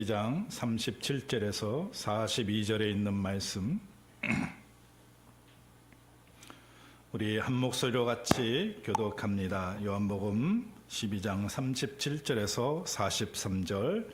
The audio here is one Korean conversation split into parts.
2장 37절에서 42절에 있는 말씀 우리 한 목소리로 같이 교독합니다. 요한복음 12장 37절에서 43절.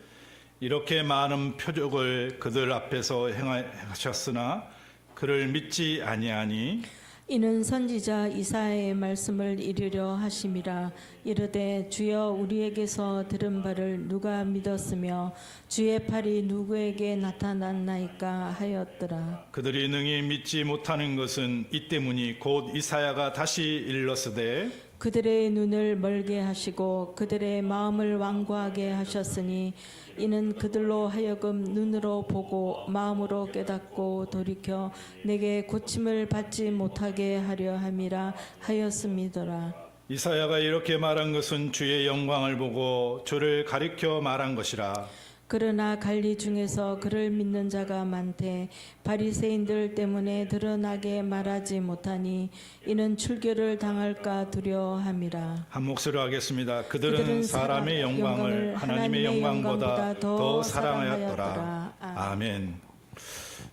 이렇게 많은 표적을 그들 앞에서 행하셨으나 그를 믿지 아니하니 이는 선지자 이사야의 말씀을 이루려 하심이라. 이르되 주여 우리에게서 들은 바를 누가 믿었으며 주의 팔이 누구에게 나타났나이까 하였더라. 그들이 능히 믿지 못하는 것은 이 때문이 곧 이사야가 다시 일렀으되 그들의 눈을 멀게 하시고 그들의 마음을 완고하게 하셨으니 이는 그들로 하여금 눈으로 보고 마음으로 깨닫고 돌이켜 내게 고침을 받지 못하게 하려 함이라 하였음이더라. 이사야가 이렇게 말한 것은 주의 영광을 보고 주를 가리켜 말한 것이라. 그러나 관리 중에서 그를 믿는 자가 많되 바리새인들 때문에 드러나게 말하지 못하니 이는 출교를 당할까 두려워함이라. 한 목소리로 하겠습니다. 그들은 사람의 영광을 하나님의 영광보다 더 사랑하였더라. 아멘.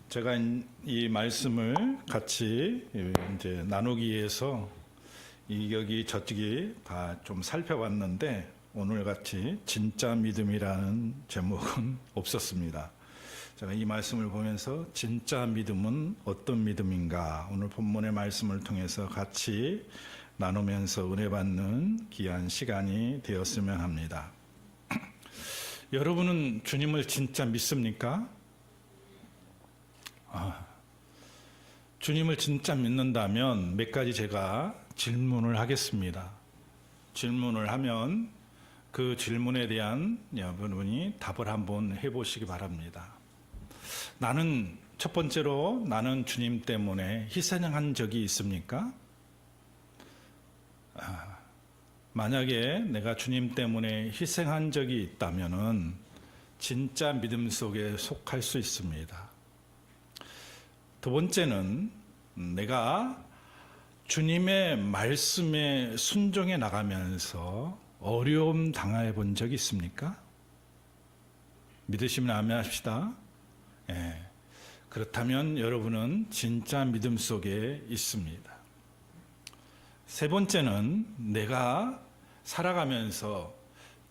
제가 이 말씀을 같이 이제 나누기 위해서 여기 저쪽이 다 좀 살펴봤는데 오늘 같이 진짜 믿음이라는 제목은 없었습니다. 제가 이 말씀을 보면서 진짜 믿음은 어떤 믿음인가 오늘 본문의 말씀을 통해서 같이 나누면서 은혜 받는 귀한 시간이 되었으면 합니다. 여러분은 주님을 진짜 믿습니까? 주님을 진짜 믿는다면 몇 가지 제가 질문을 하겠습니다. 질문을 하면 그 질문에 대한 여러분이 답을 한번 해보시기 바랍니다. 첫 번째로 나는 주님 때문에 희생한 적이 있습니까? 만약에 내가 주님 때문에 희생한 적이 있다면은 진짜 믿음 속에 속할 수 있습니다. 두 번째는 내가 주님의 말씀에 순종해 나가면서 어려움 당해 본 적이 있습니까? 믿으시면 아멘 합시다. 예. 그렇다면 여러분은 진짜 믿음 속에 있습니다. 세 번째는 내가 살아가면서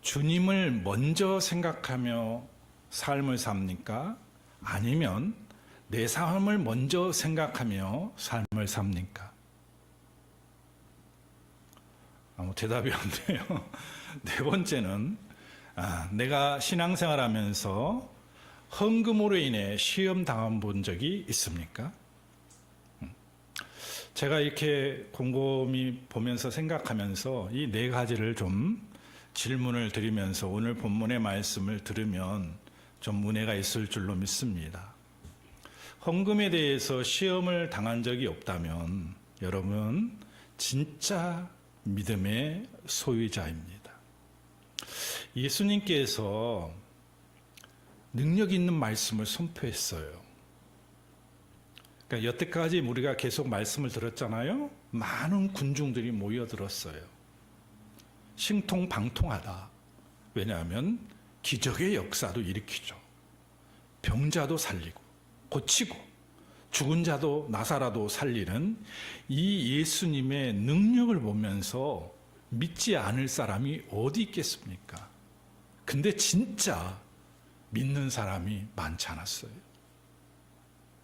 주님을 먼저 생각하며 삶을 삽니까? 아니면 내 삶을 먼저 생각하며 삶을 삽니까? 대답이 없네요. 네 번째는 내가 신앙생활하면서 헌금으로 인해 시험 당한 본 적이 있습니까? 제가 이렇게 곰곰이 보면서 생각하면서 이 네 가지를 좀 질문을 드리면서 오늘 본문의 말씀을 들으면 좀 은혜가 있을 줄로 믿습니다. 헌금에 대해서 시험을 당한 적이 없다면 여러분 진짜 믿음의 소유자입니다. 예수님께서 능력 있는 말씀을 선포했어요. 그러니까 여태까지 우리가 계속 말씀을 들었잖아요. 많은 군중들이 모여들었어요. 신통방통하다. 왜냐하면 기적의 역사도 일으키죠. 병자도 살리고 고치고 죽은 자도 나사라도 살리는 이 예수님의 능력을 보면서 믿지 않을 사람이 어디 있겠습니까? 근데 진짜 믿는 사람이 많지 않았어요.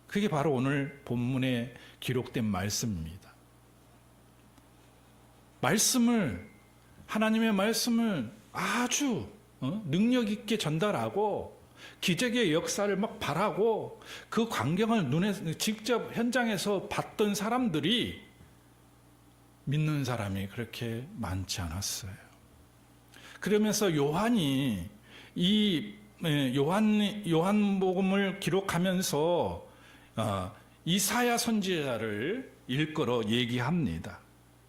그게 바로 오늘 본문에 기록된 말씀입니다. 하나님의 말씀을 아주 능력 있게 전달하고 기적의 역사를 막 바라고 그 광경을 눈에 직접 현장에서 봤던 사람들이 믿는 사람이 그렇게 많지 않았어요. 그러면서 요한이 이 요한복음을 기록하면서 이사야 선지자를 일컬어 얘기합니다.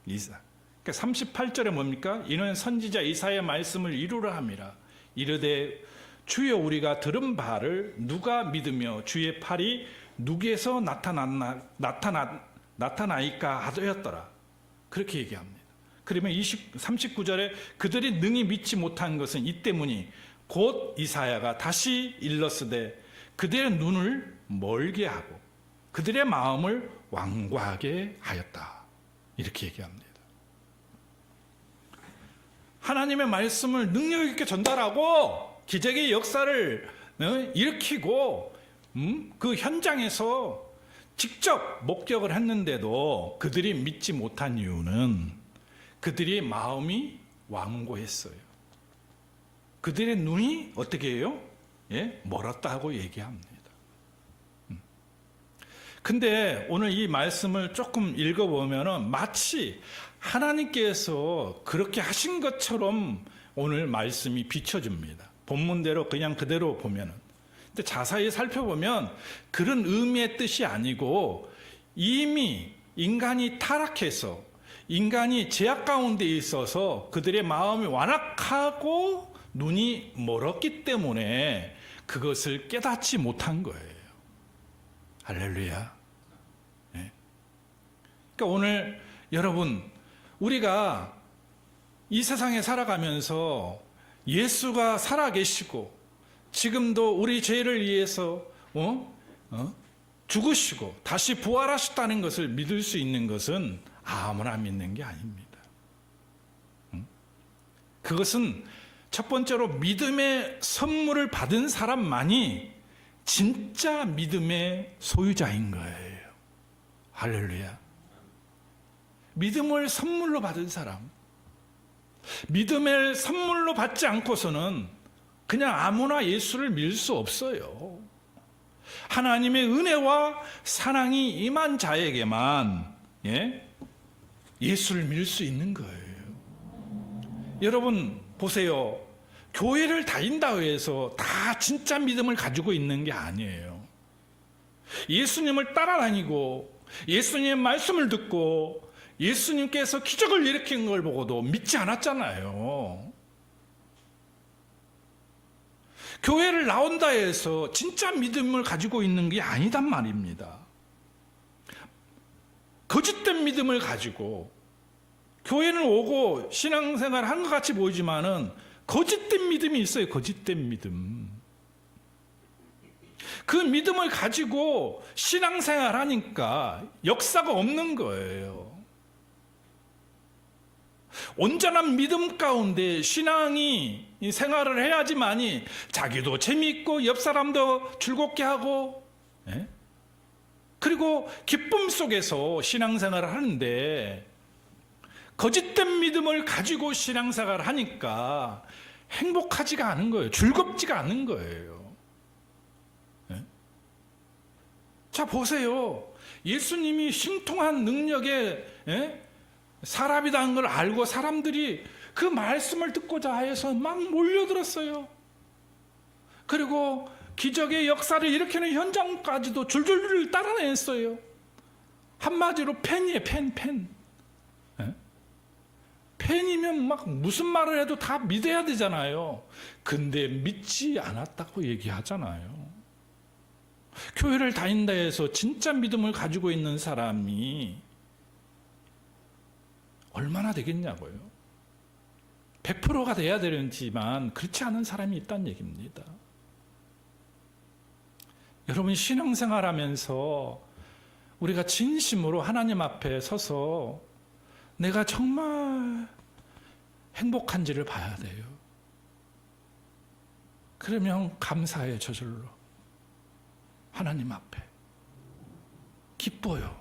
그러니까 38절에 뭡니까? 이는 선지자 이사야의 말씀을 이루라 함이라. 이르되 주여 우리가 들은 바를 누가 믿으며 주의 팔이 누구에서 나타나이까 하였더라. 그렇게 얘기합니다. 그러면 39절에 그들이 능히 믿지 못한 것은 이 때문이 곧 이사야가 다시 일렀으되 그들의 눈을 멀게 하고 그들의 마음을 완고하게 하였다. 이렇게 얘기합니다. 하나님의 말씀을 능력 있게 전달하고 기적의 역사를 일으키고 그 현장에서 직접 목격을 했는데도 그들이 믿지 못한 이유는 그들의 마음이 완고했어요. 그들의 눈이 어떻게 해요? 멀었다고 얘기합니다. 근데 오늘 이 말씀을 조금 읽어보면 마치 하나님께서 그렇게 하신 것처럼 오늘 말씀이 비춰집니다. 본문대로 그냥 그대로 보면은. 근데 자세히 살펴보면 그런 의미의 뜻이 아니고 이미 인간이 타락해서 인간이 죄악 가운데 있어서 그들의 마음이 완악하고 눈이 멀었기 때문에 그것을 깨닫지 못한 거예요. 할렐루야. 네. 그러니까 오늘 여러분 우리가 이 세상에 살아가면서 예수가 살아계시고 지금도 우리 죄를 위해서 죽으시고 다시 부활하셨다는 것을 믿을 수 있는 것은 아무나 믿는 게 아닙니다. 그것은 첫 번째로 믿음의 선물을 받은 사람만이 진짜 믿음의 소유자인 거예요. 할렐루야. 믿음을 선물로 받은 사람, 믿음을 선물로 받지 않고서는 그냥 아무나 예수를 믿을 수 없어요. 하나님의 은혜와 사랑이 임한 자에게만 예수를 믿을 수 있는 거예요. 여러분 보세요. 교회를 다닌다고 해서 다 진짜 믿음을 가지고 있는 게 아니에요. 예수님을 따라다니고 예수님의 말씀을 듣고 예수님께서 기적을 일으킨 걸 보고도 믿지 않았잖아요. 교회를 나온다 해서 진짜 믿음을 가지고 있는 게 아니단 말입니다. 거짓된 믿음을 가지고 교회는 오고 신앙생활 한 것 같이 보이지만은 거짓된 믿음이 있어요. 거짓된 믿음. 그 믿음을 가지고 신앙생활 하니까 역사가 없는 거예요. 온전한 믿음 가운데 신앙이 생활을 해야지만이 자기도 재미있고 옆 사람도 즐겁게 하고 그리고 기쁨 속에서 신앙생활을 하는데 거짓된 믿음을 가지고 신앙생활을 하니까 행복하지가 않은 거예요. 즐겁지가 않은 거예요. 자 보세요. 예수님이 신통한 능력의 사람이라는 걸 알고 사람들이 그 말씀을 듣고자 해서 막 몰려들었어요. 그리고 기적의 역사를 일으키는 현장까지도 줄줄줄 따라냈어요. 한마디로 팬이에요. 팬. 팬이면 막 무슨 말을 해도 다 믿어야 되잖아요. 근데 믿지 않았다고 얘기하잖아요. 교회를 다닌다 해서 진짜 믿음을 가지고 있는 사람이 얼마나 되겠냐고요. 100%가 돼야 되는지만 그렇지 않은 사람이 있다는 얘기입니다. 여러분 신앙생활 하면서 우리가 진심으로 하나님 앞에 서서 내가 정말 행복한지를 봐야 돼요. 그러면 감사해 저절로. 하나님 앞에 기뻐요.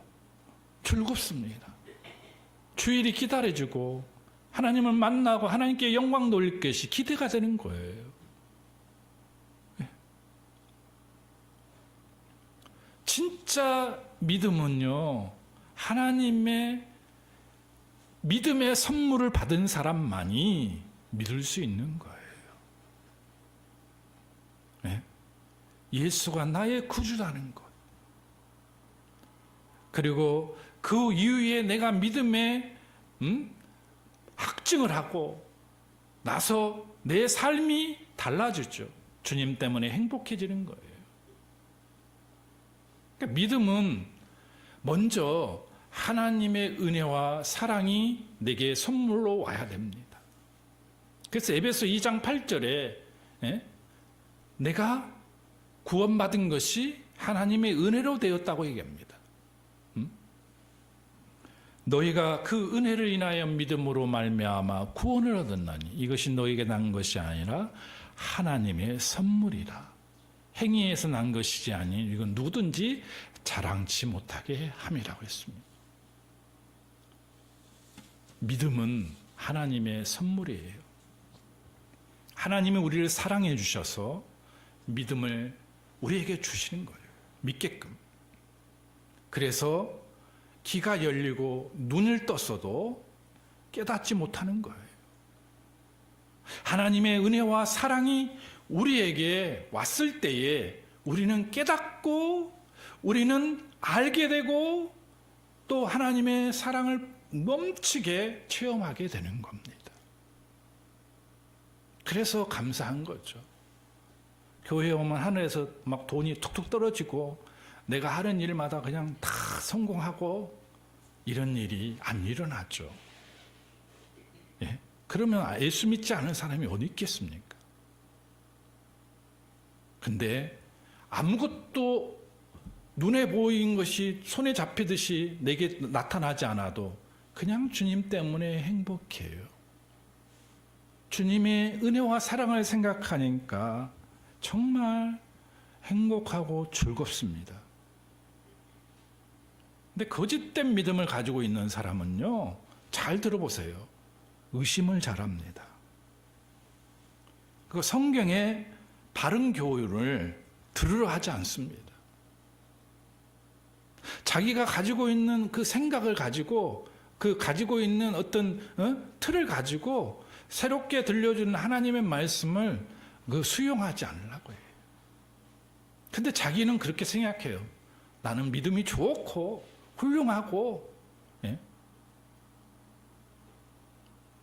즐겁습니다. 주일이 기다려지고 하나님을 만나고 하나님께 영광 돌릴 것이 기대가 되는 거예요. 진짜 믿음은요, 하나님의 믿음의 선물을 받은 사람만이 믿을 수 있는 거예요. 예수가 나의 구주라는 것. 그리고 그 이후에 내가 믿음의 확증을 하고 나서 내 삶이 달라지죠. 주님 때문에 행복해지는 거예요. 그러니까 믿음은 먼저 하나님의 은혜와 사랑이 내게 선물로 와야 됩니다. 그래서 에베소 2장 8절에 예? 내가 구원받은 것이 하나님의 은혜로 되었다고 얘기합니다. 너희가 그 은혜를 인하여 믿음으로 말미암아 구원을 얻었나니 이것이 너희에게 난 것이 아니라 하나님의 선물이라. 행위에서 난 것이지 아니 이건 누구든지 자랑치 못하게 함이라고 했습니다. 믿음은 하나님의 선물이에요. 하나님이 우리를 사랑해 주셔서 믿음을 우리에게 주시는 거예요. 믿게끔. 그래서 귀가 열리고 눈을 떴어도 깨닫지 못하는 거예요. 하나님의 은혜와 사랑이 우리에게 왔을 때에 우리는 깨닫고 우리는 알게 되고 또 하나님의 사랑을 넘치게 체험하게 되는 겁니다. 그래서 감사한 거죠. 교회에 오면 하늘에서 막 돈이 툭툭 떨어지고 내가 하는 일마다 그냥 다 성공하고 이런 일이 안 일어나죠. 예? 그러면 예수 믿지 않은 사람이 어디 있겠습니까? 근데 아무것도 눈에 보이는 것이 손에 잡히듯이 내게 나타나지 않아도 그냥 주님 때문에 행복해요. 주님의 은혜와 사랑을 생각하니까 정말 행복하고 즐겁습니다. 근데 거짓된 믿음을 가지고 있는 사람은요, 잘 들어보세요. 의심을 잘합니다. 그 성경의 바른 교훈을 들으려 하지 않습니다. 자기가 가지고 있는 그 생각을 가지고 그 가지고 있는 어떤 틀을 가지고 새롭게 들려주는 하나님의 말씀을 수용하지 않으려고 해요. 근데 자기는 그렇게 생각해요. 나는 믿음이 좋고 훌륭하고, 예?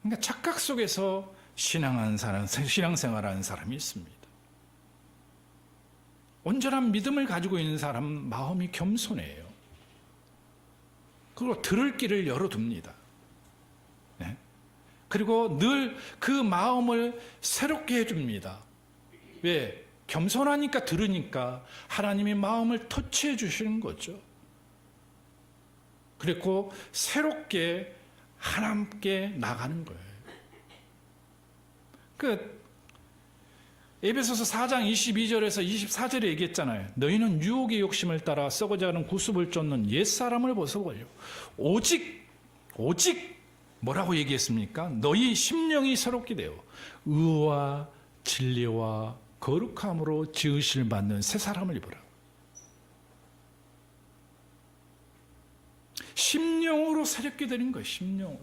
그러니까 착각 속에서 신앙생활하는 사람이 있습니다. 온전한 믿음을 가지고 있는 사람은 마음이 겸손해요. 그리고 들을 길을 열어둡니다. 예? 그리고 늘 그 마음을 새롭게 해줍니다. 왜? 겸손하니까 들으니까 하나님이 마음을 터치해 주시는 거죠. 그리고 새롭게 하나님께 나가는 거예요. 에베소서 4장 22절에서 24절에 얘기했잖아요. 너희는 유혹의 욕심을 따라 썩어져가는 구습을 쫓는 옛사람을 벗어버려. 오직 뭐라고 얘기했습니까? 너희 심령이 새롭게 되어 의와 진리와 거룩함으로 지으심을 받는 새 사람을 입으라. 심령으로 새롭게 되는 거예요. 심령으로.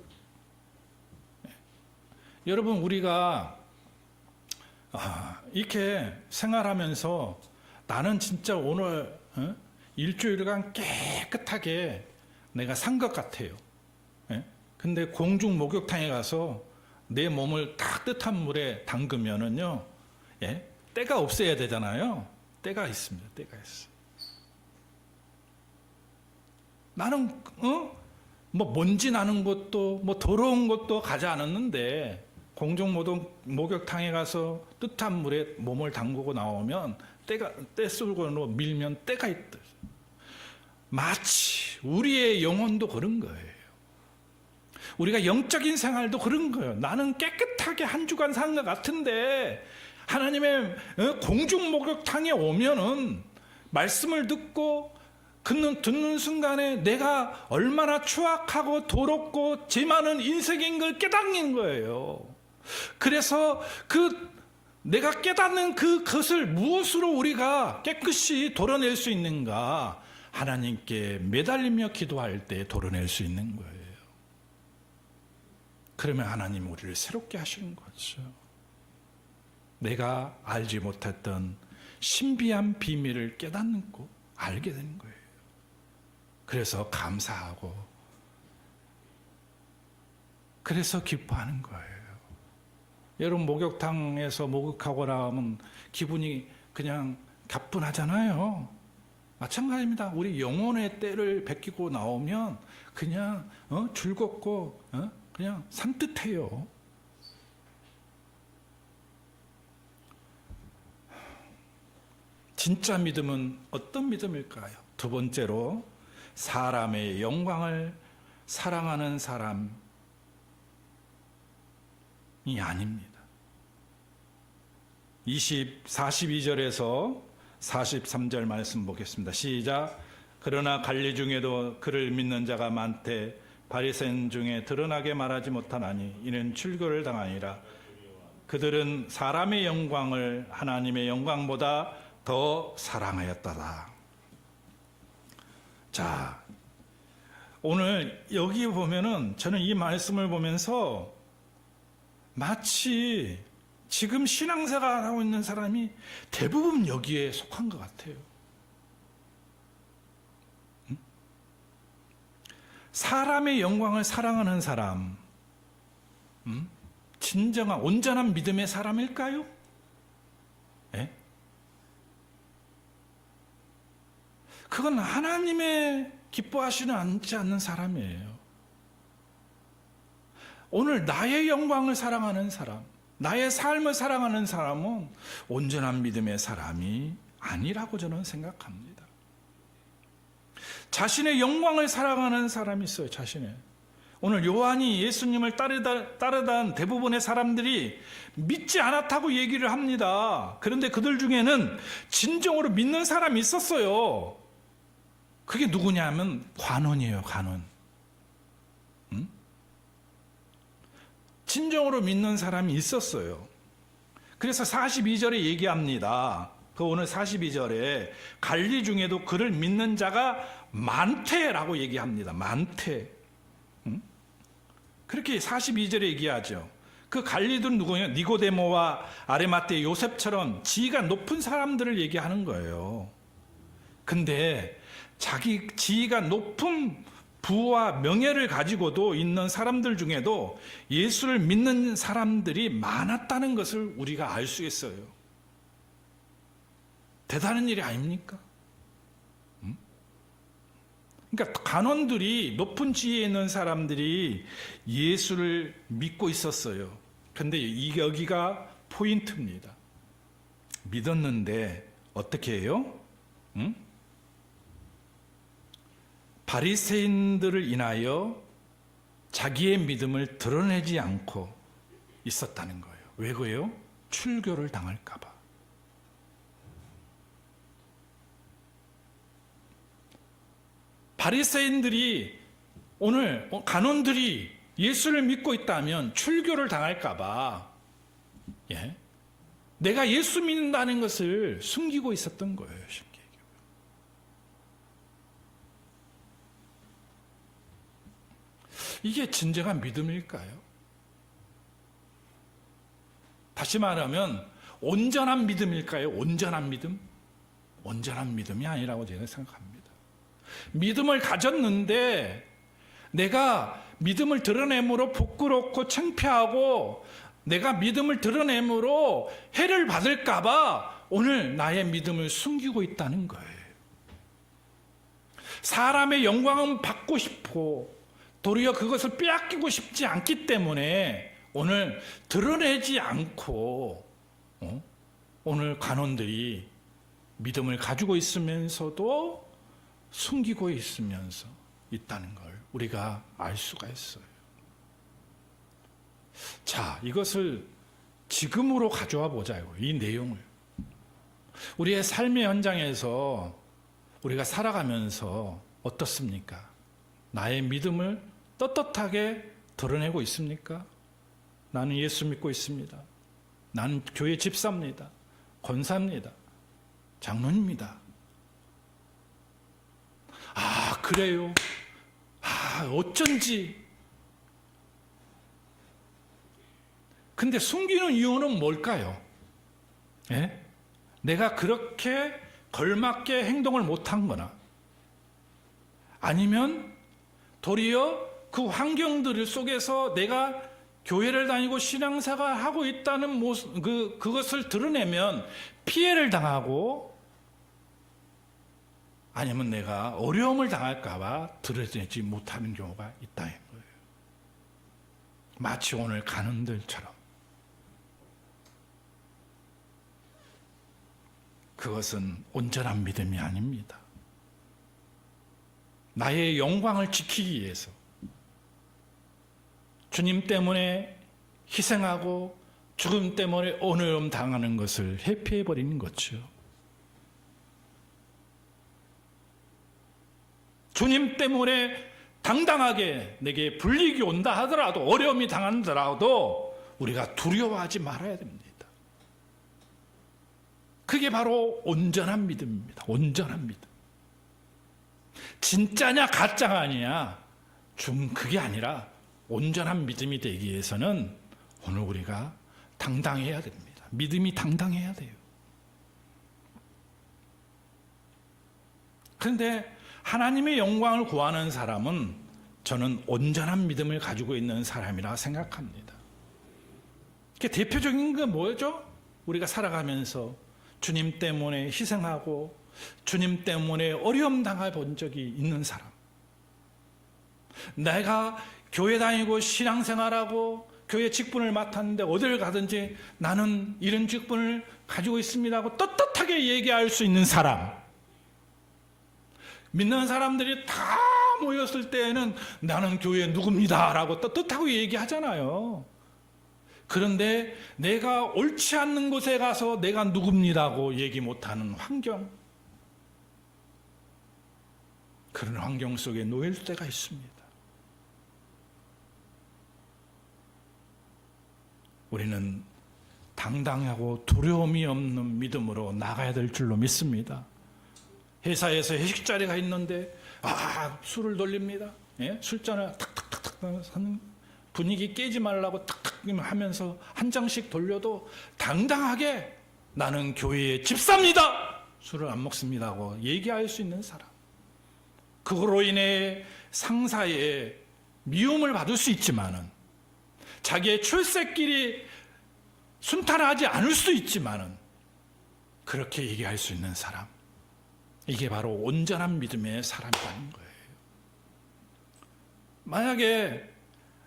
여러분, 우리가 이렇게 생활하면서 나는 진짜 오늘 일주일간 깨끗하게 내가 산 것 같아요. 근데 공중 목욕탕에 가서 내 몸을 따뜻한 물에 담그면은요, 때가 없어야 되잖아요. 때가 있습니다. 때가 있어요. 나는 뭐 먼지 나는 것도 뭐 더러운 것도 가지 않았는데 공중 목욕탕에 가서 뜨뜻한 물에 몸을 담그고 나오면 때 쏠고 밀면 때가 있다. 마치 우리의 영혼도 그런 거예요. 우리가 영적인 생활도 그런 거예요. 나는 깨끗하게 한 주간 산 것 같은데 하나님의 공중 목욕탕에 오면은 말씀을 듣고 듣는 순간에 내가 얼마나 추악하고 더럽고 죄 많은 인생인 걸 깨닫는 거예요. 그래서 내가 깨닫는 그것을 무엇으로 우리가 깨끗이 도려낼 수 있는가? 하나님께 매달리며 기도할 때 도려낼 수 있는 거예요. 그러면 하나님 우리를 새롭게 하시는 거죠. 내가 알지 못했던 신비한 비밀을 깨닫고 알게 되는 거예요. 그래서 감사하고 그래서 기뻐하는 거예요. 여러분, 목욕탕에서 목욕하고 나면 기분이 그냥 가뿐하잖아요. 마찬가지입니다. 우리 영혼의 때를 베끼고 나오면 그냥 즐겁고 그냥 산뜻해요. 진짜 믿음은 어떤 믿음일까요? 두 번째로 사람의 영광을 사랑하는 사람이 아닙니다. 42절에서 43절 말씀 보겠습니다. 시작. 그러나 관리 중에도 그를 믿는 자가 많되 바리새인 중에 드러나게 말하지 못하나니 이는 출교를 당하니라. 그들은 사람의 영광을 하나님의 영광보다 더 사랑하였다다. 자, 오늘 여기 보면은 저는 이 말씀을 보면서 마치 지금 신앙생활 하고 있는 사람이 대부분 여기에 속한 것 같아요. 사람의 영광을 사랑하는 사람, 진정한 온전한 믿음의 사람일까요? 예? 그건 하나님의 기뻐하시는 않지 않는 사람이에요. 오늘 나의 영광을 사랑하는 사람, 나의 삶을 사랑하는 사람은 온전한 믿음의 사람이 아니라고 저는 생각합니다. 자신의 영광을 사랑하는 사람이 있어요. 자신의. 오늘 요한이 예수님을 따르던 대부분의 사람들이 믿지 않았다고 얘기를 합니다. 그런데 그들 중에는 진정으로 믿는 사람이 있었어요. 그게 누구냐면 관원이에요. 관원. 진정으로 믿는 사람이 있었어요. 그래서 42절에 얘기합니다. 그 오늘 42절에 관리 중에도 그를 믿는 자가 많대라고 얘기합니다. 많대. 그렇게 42절에 얘기하죠. 그 관리들은 누구예요? 니고데모와 아리마떼 요셉처럼 지위가 높은 사람들을 얘기하는 거예요. 근데 자기 지위가 높은 부와 명예를 가지고도 있는 사람들 중에도 예수를 믿는 사람들이 많았다는 것을 우리가 알 수 있어요. 대단한 일이 아닙니까? 그러니까 간원들이 높은 지위에 있는 사람들이 예수를 믿고 있었어요. 그런데 여기가 포인트입니다. 믿었는데 어떻게 해요? 바리새인들을 인하여 자기의 믿음을 드러내지 않고 있었다는 거예요. 왜 그래요? 출교를 당할까 봐. 바리새인들이 오늘 간원들이 예수를 믿고 있다면 출교를 당할까 봐 내가 예수 믿는다는 것을 숨기고 있었던 거예요. 쉽게 얘기하면. 이게 진정한 믿음일까요? 다시 말하면 온전한 믿음일까요? 온전한 믿음? 온전한 믿음이 아니라고 저는 생각합니다. 믿음을 가졌는데 내가 믿음을 드러내므로 부끄럽고 창피하고 내가 믿음을 드러내므로 해를 받을까 봐 오늘 나의 믿음을 숨기고 있다는 거예요. 사람의 영광은 받고 싶고 도리어 그것을 빼앗기고 싶지 않기 때문에 오늘 드러내지 않고 오늘 간원들이 믿음을 가지고 있으면서도 숨기고 있으면서 있다는 걸 우리가 알 수가 있어요. 자, 이것을 지금으로 가져와 보자요. 이 내용을. 우리의 삶의 현장에서 우리가 살아가면서 어떻습니까? 나의 믿음을 떳떳하게 드러내고 있습니까? 나는 예수 믿고 있습니다. 나는 교회 집사입니다. 권사입니다. 장로입니다. 아, 그래요? 아, 어쩐지. 근데 숨기는 이유는 뭘까요? 예? 내가 그렇게 걸맞게 행동을 못한 거나 아니면 도리어 그 환경들 속에서 내가 교회를 다니고 신앙생활 하고 있다는 모습, 그것을 드러내면 피해를 당하고 아니면 내가 어려움을 당할까봐 드러내지 못하는 경우가 있다는 거예요. 마치 오늘 간원들처럼. 그것은 온전한 믿음이 아닙니다. 나의 영광을 지키기 위해서 주님 때문에 희생하고 죽음 때문에 어려움 당하는 것을 회피해버리는 거죠. 주님 때문에 당당하게 내게 불이익이 온다 하더라도, 어려움이 당한다라도 우리가 두려워하지 말아야 됩니다. 그게 바로 온전한 믿음입니다. 온전한 믿음. 진짜냐 가짜가 아니냐, 그게 아니라 온전한 믿음이 되기 위해서는 오늘 우리가 당당해야 됩니다. 믿음이 당당해야 돼요. 그런데 하나님의 영광을 구하는 사람은 저는 온전한 믿음을 가지고 있는 사람이라 생각합니다. 대표적인 건 뭐죠? 우리가 살아가면서 주님 때문에 희생하고 주님 때문에 어려움 당해본 적이 있는 사람. 내가 교회 다니고 신앙생활하고 교회 직분을 맡았는데 어딜 가든지 나는 이런 직분을 가지고 있습니다 하고 떳떳하게 얘기할 수 있는 사람. 믿는 사람들이 다 모였을 때에는 나는 교회 누굽니다 라고 떳떳하고 얘기하잖아요. 그런데 내가 옳지 않는 곳에 가서 내가 누굽니다고 얘기 못하는 환경, 그런 환경 속에 놓일 때가 있습니다. 우리는 당당하고 두려움이 없는 믿음으로 나가야 될 줄로 믿습니다. 회사에서 회식 자리가 있는데 술을 돌립니다. 예? 술잔을 탁탁탁탁 하는, 분위기 깨지 말라고 탁탁 하면서 한 장씩 돌려도 당당하게 나는 교회의 집사입니다. 술을 안 먹습니다 하고 얘기할 수 있는 사람. 그거로 인해 상사의 미움을 받을 수 있지만은, 자기의 출세길이 순탄하지 않을 수 있지만은 그렇게 얘기할 수 있는 사람. 이게 바로 온전한 믿음의 사람이라는 거예요. 만약에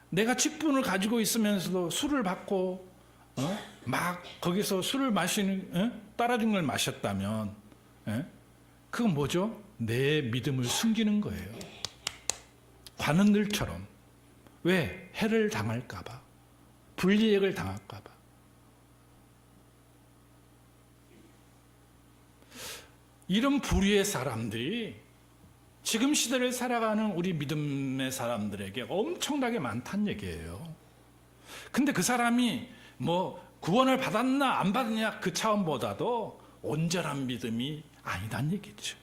내가 직분을 가지고 있으면서도 술을 받고 막 거기서 술을 마시는 따라준 걸 마셨다면 그건 뭐죠? 내 믿음을 숨기는 거예요. 관원들처럼. 왜? 해를 당할까 봐, 불이익을 당할까 봐. 이런 부류의 사람들이 지금 시대를 살아가는 우리 믿음의 사람들에게 엄청나게 많다는 얘기예요. 근데 그 사람이 뭐 구원을 받았나 안 받았냐 그 차원보다도 온전한 믿음이 아니란 얘기죠.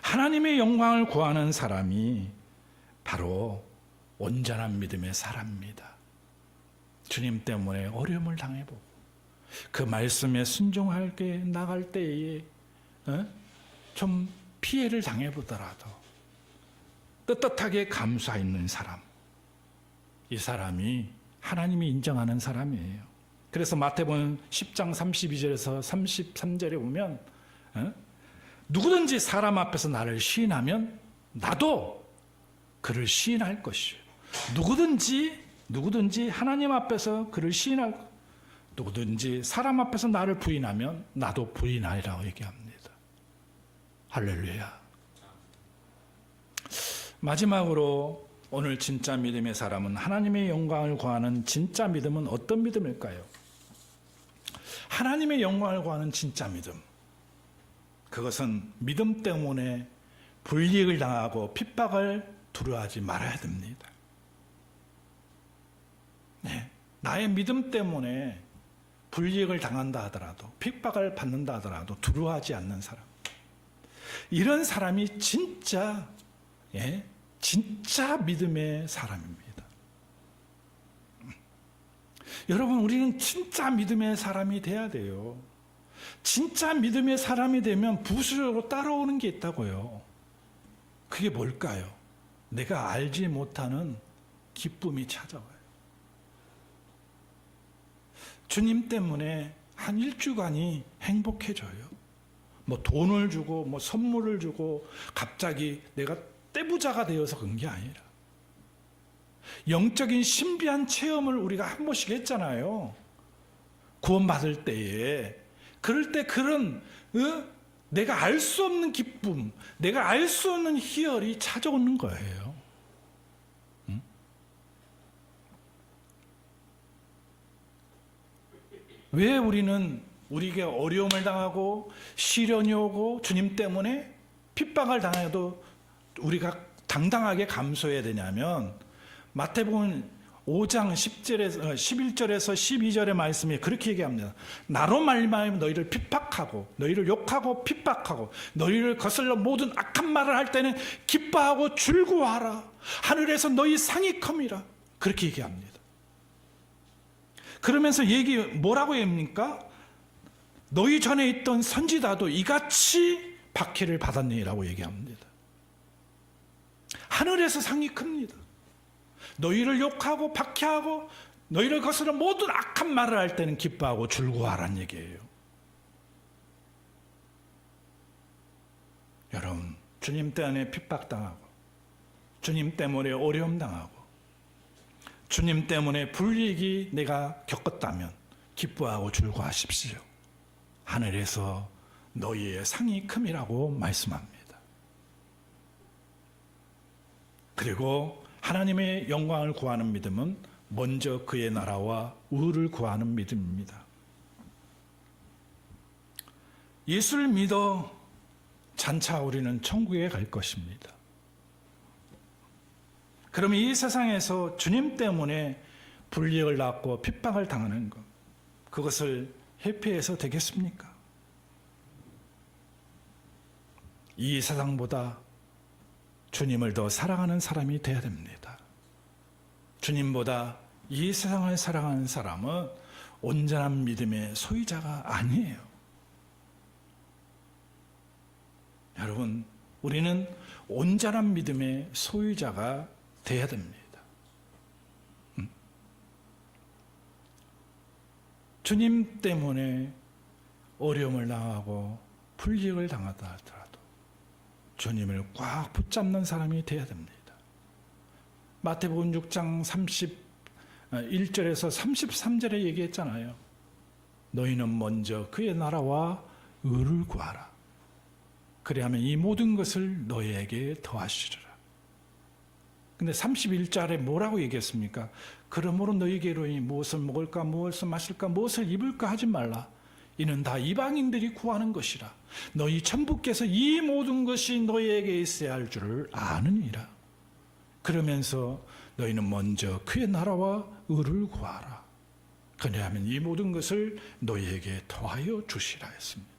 하나님의 영광을 구하는 사람이 바로 온전한 믿음의 사람입니다. 주님 때문에 어려움을 당해보고 그 말씀에 순종하게 나갈 때에 좀 피해를 당해보더라도 떳떳하게 감수하는 사람, 이 사람이 하나님이 인정하는 사람이에요. 그래서 마태복음 10장 32절에서 33절에 보면 누구든지 사람 앞에서 나를 시인하면 나도 그를 시인할 것이요. 누구든지 하나님 앞에서 그를 시인할, 누구든지 사람 앞에서 나를 부인하면 나도 부인하리라고 얘기합니다. 할렐루야. 마지막으로 오늘 진짜 믿음의 사람은, 하나님의 영광을 구하는 진짜 믿음은 어떤 믿음일까요? 하나님의 영광을 구하는 진짜 믿음, 그것은 믿음 때문에 불이익을 당하고 핍박을 두려워하지 말아야 됩니다. 네, 나의 믿음 때문에 불이익을 당한다 하더라도, 핍박을 받는다 하더라도 두려워하지 않는 사람, 이런 사람이 진짜 믿음의 사람입니다. 여러분, 우리는 진짜 믿음의 사람이 돼야 돼요. 진짜 믿음의 사람이 되면 부수적으로 따라오는 게 있다고요. 그게 뭘까요? 내가 알지 못하는 기쁨이 찾아와요. 주님 때문에 한 일주간이 행복해져요. 뭐 돈을 주고 뭐 선물을 주고 갑자기 내가 떼부자가 되어서 그런 게 아니라, 영적인 신비한 체험을 우리가 한 번씩 했잖아요. 구원받을 때에 그럴 때 그런 내가 알 수 없는 기쁨, 내가 알 수 없는 희열이 찾아오는 거예요. 왜 우리에게 어려움을 당하고 시련이 오고 주님 때문에 핍박을 당해도 우리가 당당하게 감수해야 되냐면 마태복음 5장 11절에서 12절의 말씀이 그렇게 얘기합니다. 나로 말미암아 너희를 핍박하고 너희를 욕하고 핍박하고 너희를 거슬러 모든 악한 말을 할 때는 기뻐하고 즐거워하라. 하늘에서 너희 상이 컴이라. 그렇게 얘기합니다. 그러면서 뭐라고 합니까? 너희 전에 있던 선지자도 이같이 박해를 받았니라고 얘기합니다. 하늘에서 상이 큽니다. 너희를 욕하고 박해하고 너희를 거스러 모든 악한 말을 할 때는 기뻐하고 즐거워하라는 얘기예요. 여러분, 주님 때문에 핍박당하고 주님 때문에 어려움 당하고 주님 때문에 불이익이 내가 겪었다면 기뻐하고 즐거워하십시오. 하늘에서 너희의 상이 큼이라고 말씀합니다. 그리고 하나님의 영광을 구하는 믿음은 먼저 그의 나라와 의를 구하는 믿음입니다. 예수를 믿어 장차 우리는 천국에 갈 것입니다. 그러면 이 세상에서 주님 때문에 불이익을 받고 핍박을 당하는 것, 그것을 회피해서 되겠습니까? 이 세상보다 주님을 더 사랑하는 사람이 되어야 됩니다. 주님보다 이 세상을 사랑하는 사람은 온전한 믿음의 소유자가 아니에요. 여러분, 우리는 온전한 믿음의 소유자가 되어야 됩니다. 주님 때문에 어려움을 당하고 불이익을 당하다 하더라도 주님을 꽉 붙잡는 사람이 되어야 됩니다. 마태복음 6장 31절에서 33절에 얘기했잖아요. 너희는 먼저 그의 나라와 의를 구하라. 그리하면 이 모든 것을 너희에게 더하시리라. 근데 31절에 뭐라고 얘기했습니까? 그러므로 너희에게로 무엇을 먹을까, 무엇을 마실까, 무엇을 입을까 하지 말라. 이는 다 이방인들이 구하는 것이라. 너희 천부께서 이 모든 것이 너희에게 있어야 할 줄을 아느니라. 그러면서 너희는 먼저 그의 나라와 의를 구하라. 그리하면 이 모든 것을 너희에게 더하여 주시라 했습니다.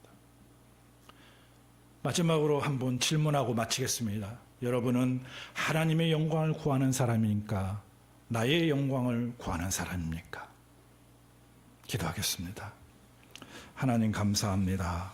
마지막으로 한번 질문하고 마치겠습니다. 여러분은 하나님의 영광을 구하는 사람입니까? 나의 영광을 구하는 사람입니까? 기도하겠습니다. 하나님 감사합니다.